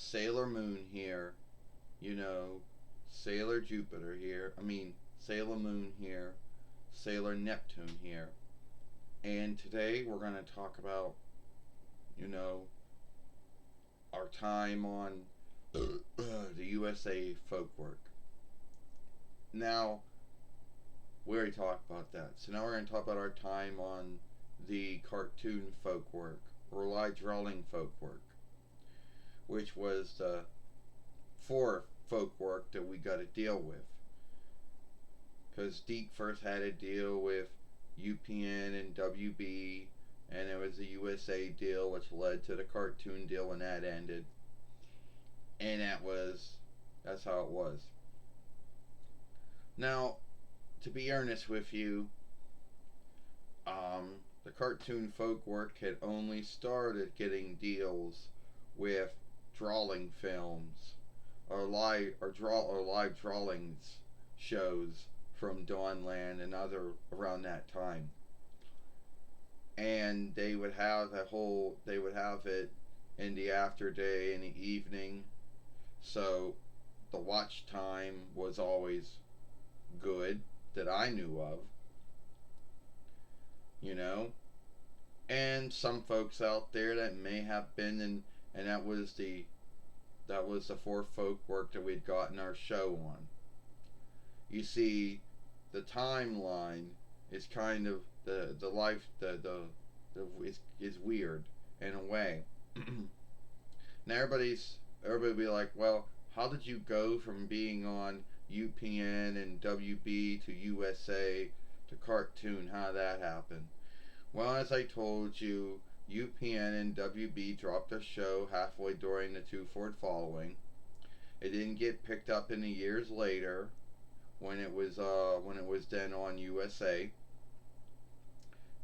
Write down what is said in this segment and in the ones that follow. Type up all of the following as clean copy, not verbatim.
Sailor Moon here, you know, Sailor Jupiter here, Sailor Moon here, Sailor Neptune here. And today we're going to talk about, you know, our time on the USA Folkwork. Now, we already talked about that. So now we're going to talk about our time on the cartoon Folkwork, or live drawing Folkwork, which was the fourth Folkwork that we got to deal with. Because Deke first had to deal with UPN and WB, and it was the USA deal, which led to the cartoon deal when that ended. And that's how it was. Now, to be earnest with you, the cartoon Folkwork had only started getting deals with drawing films or live drawings shows from Dawnland and other around that time. And they would have it in the afterday and the evening. So the watch time was always good that I knew of. You know? And some folks out there that may have been and that was the fourth Folkwork that we'd gotten our show on. You see, the timeline is kind of the life is weird in a way. Now everybody be like, well, how did you go from being on UPN and WB to USA to cartoon? How did that happen? Well, as I told you, UPN and WB dropped their show halfway during the two-fold following. It didn't get picked up in the years later when it was then on USA.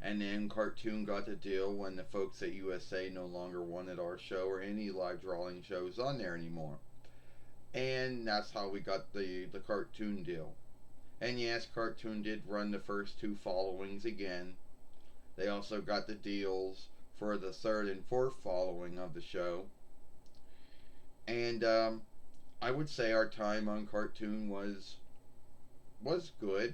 And then cartoon got the deal when the folks at USA no longer wanted our show or any live drawing shows on there anymore. And that's how we got the cartoon deal. And yes, cartoon did run the first two followings again. They also got the deals for the third and fourth following of the show. And I would say our time on cartoon was good.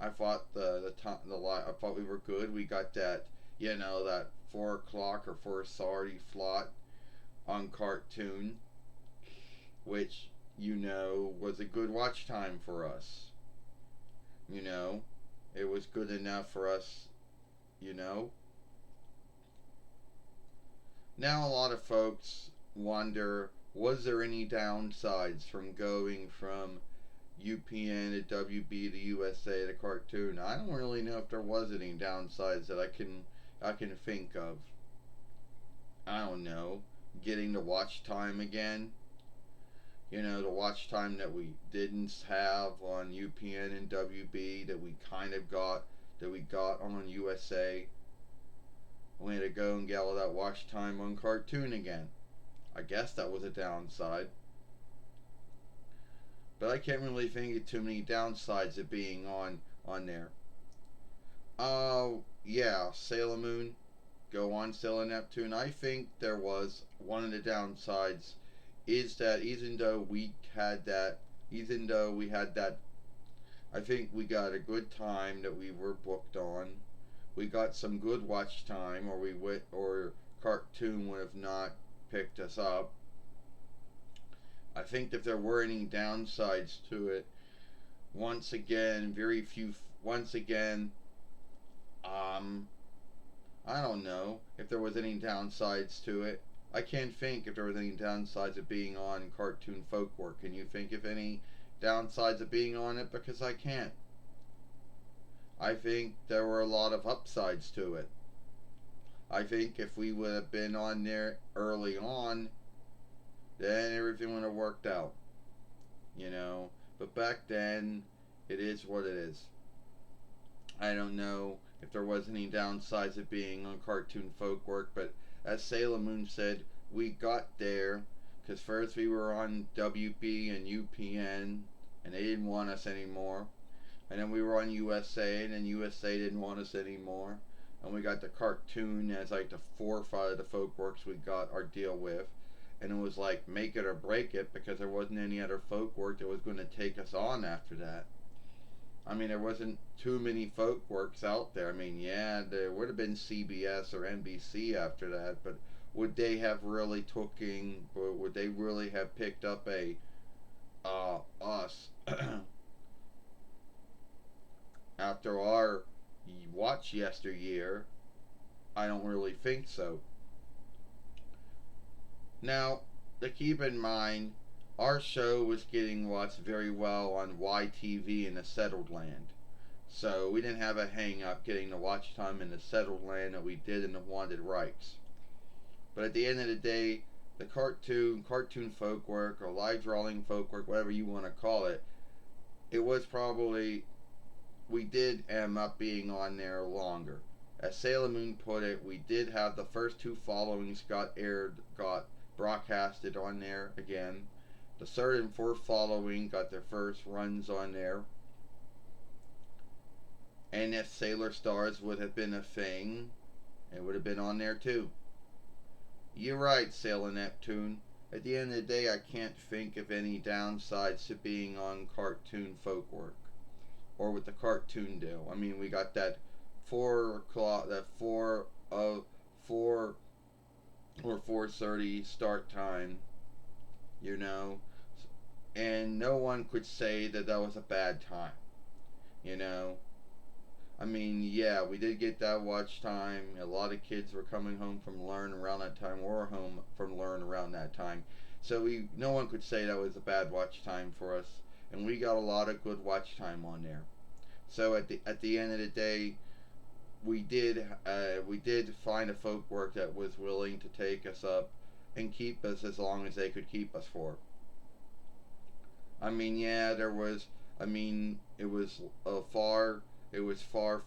I thought I thought we were good. We got that that 4 o'clock or 4:30 slot on cartoon, which was a good watch time for us. It was good enough for us. Now a lot of folks wonder, was there any downsides from going from UPN to WB to USA to cartoon? I don't really know if there was any downsides that I can think of. I don't know. Getting the watch time again. The watch time that we didn't have on UPN and WB that we got on USA. We had to go and get all that watch time on cartoon again. I guess that was a downside. But I can't really think of too many downsides of being on there. Oh, yeah, Sailor Moon, go on Sailor Neptune. I think there was one of the downsides is that even though we had that, I think we got a good time that we were booked on. We got some good watch time, or cartoon would have not picked us up. I think if there were any downsides to it, once again, I don't know if there was any downsides to it. I can't think if there was any downsides of being on cartoon Folkwork. Can you think of any downsides of being on it? Because I can't. I think there were a lot of upsides to it. I think if we would have been on there early on, then everything would have worked out. But back then, it is what it is. I don't know if there was any downsides of being on cartoon Folkwork, but as Sailor Moon said, we got there because first we were on WB and UPN, and they didn't want us anymore. And then we were on USA, and then USA didn't want us anymore. And we got the cartoon as like the fourth out of the Folkworks we got our deal with. and it was like make it or break it because there wasn't any other folk work that was going to take us on after that. I mean, there wasn't too many folk works out there. I mean, yeah, there would have been CBS or NBC after that, but would they have really taken? Would they really have picked up a us after our watch yesteryear? I don't really think so. Now, to keep in mind, our show was getting watched very well on YTV in a settled land. So we didn't have a hang up getting the watch time in the settled land that we did in the Wanted Rights. But at the end of the day, the cartoon folk work, or live drawing folk work, whatever you want to call it, it was probably, we did end up being on there longer. As Sailor Moon put it, we did have the first two followings got broadcasted on there again. The third and fourth following got their first runs on there. And if Sailor Stars would have been a thing, it would have been on there too. You're right, Sailor Neptune. At the end of the day, I can't think of any downsides to being on cartoon folk work or with the cartoon deal. I mean, we got that 4 o'clock, that 4 or 4:30 start time, you know, and no one could say that that was a bad time, you know. I mean, yeah, we did get that watch time. A lot of kids were coming home from learn around that time, or home from learn around that time. So no one could say that was a bad watch time for us, and we got a lot of good watch time on there. So at the end of the day, we did find a folk work that was willing to take us up and keep us as long as they could keep us for. I mean, yeah, there was. I mean, it was far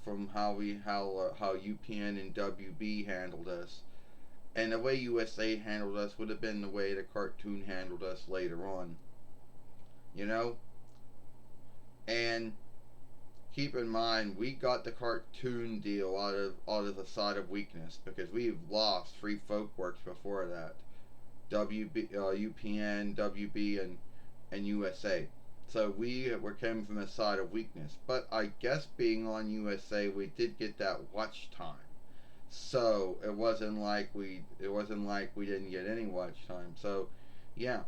from how UPN and WB handled us, and the way USA handled us would have been the way the cartoon handled us later on. You know, and keep in mind we got the cartoon deal out of the side of weakness because we've lost 3 Folkworks before that. UPN, WB, and USA. So we were coming from a side of weakness. But I guess being on USA, we did get that watch time. So it wasn't like we didn't get any watch time. So yeah.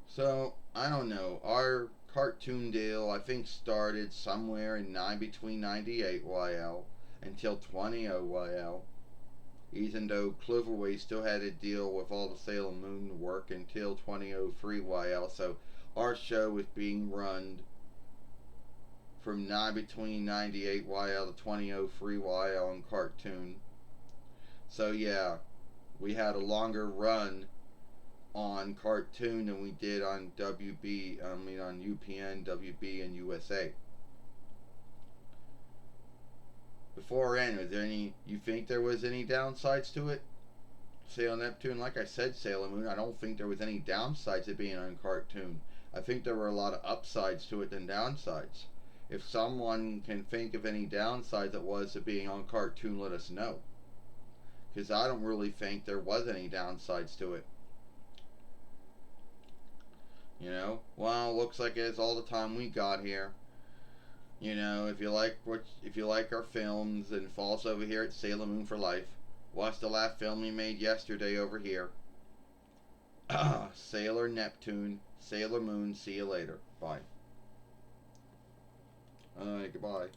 So I don't know. Our cartoon deal I think started somewhere in between 98 YL until 20 YL. Even though Cloverway still had to deal with all the Sailor Moon work until 2003 YL, so our show was being run from between 98 YL to 2003 YL on cartoon. So yeah, we had a longer run on cartoon than we did on on UPN, WB, and USA. Beforehand, was there any? You think there was any downsides to it? Sailor Neptune, like I said, Sailor Moon, I don't think there was any downsides to being on cartoon. I think there were a lot of upsides to it than downsides. If someone can think of any downsides it was to being on cartoon, let us know. Because I don't really think there was any downsides to it. You know? Well, looks like it's all the time we got here. You know, if you like our films, then follow us over here at Sailor Moon for Life. Watch the last film we made yesterday over here. Sailor Neptune, Sailor Moon. See you later. Bye. Alright, goodbye.